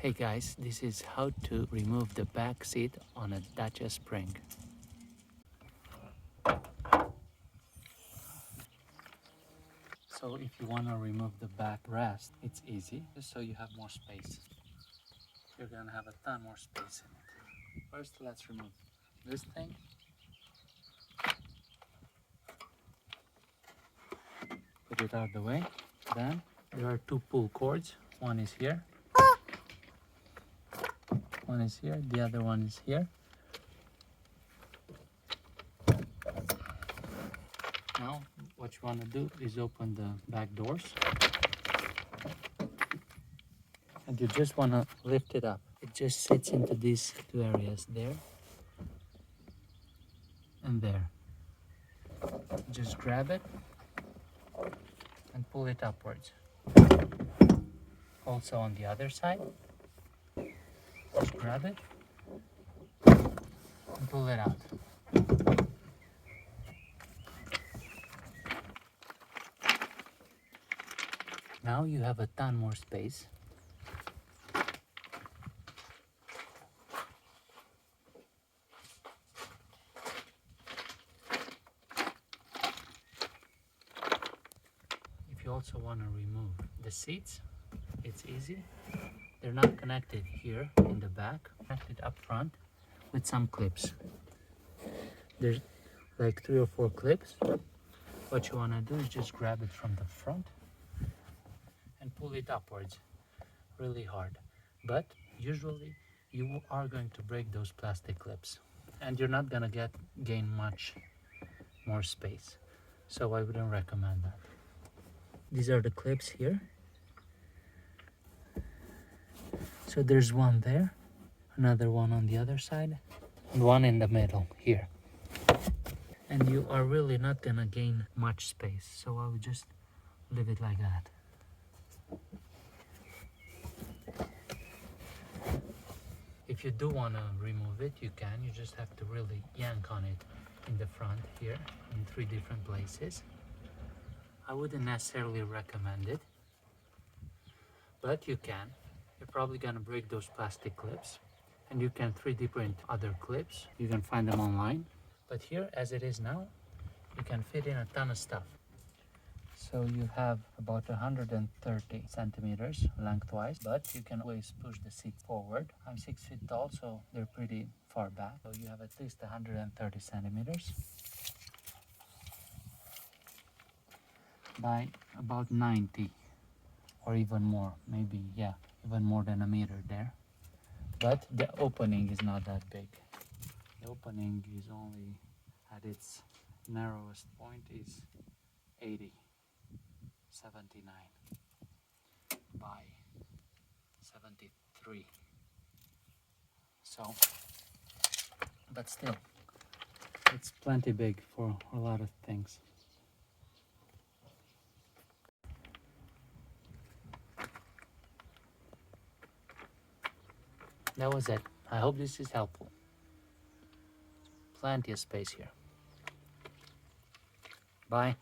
Hey guys, this is how to remove the back seat on a Dacia Spring. So if you want to remove the back rest, it's easy, just so you have more space. You're gonna have a ton more space in it. First, let's remove this thing. Put it out of the way. Then there are two pull cords. One is here. One is here, the other one is here. Now, what you want to do is open the back doors. And you just want to lift it up. It just sits into these two areas, there and there. Just grab it and pull it upwards. Also on the other side, just grab it and pull it out. Now you have a ton more space. If you also want to remove the seats, it's easy. They're not connected here in the back, connected up front with some clips. There's like 3 or 4 clips. What you want to do is just grab it from the front and pull it upwards really hard. But usually you are going to break those plastic clips and you're not going to gain much more space. So I wouldn't recommend that. These are the clips here. So there's one there, another one on the other side, and one in the middle here. And you are really not gonna gain much space, so I would just leave it like that. If you do want to remove it, you can. You just have to really yank on it in the front here in 3 different places. I wouldn't necessarily recommend it, but you can. You're probably gonna break those plastic clips, and you can 3D print other clips. You can find them online. But here, as it is now, you can fit in a ton of stuff. So you have about 130 centimeters lengthwise, but you can always push the seat forward. I'm 6 feet tall, so they're pretty far back. So you have at least 130 centimeters by about 90 or even more, maybe, yeah, even more than a meter there. But the opening is not that big. The opening is only at its narrowest point is 79 by 73. So, but still, it's plenty big for a lot of things. That was it. I hope this is helpful. Plenty of space here. Bye.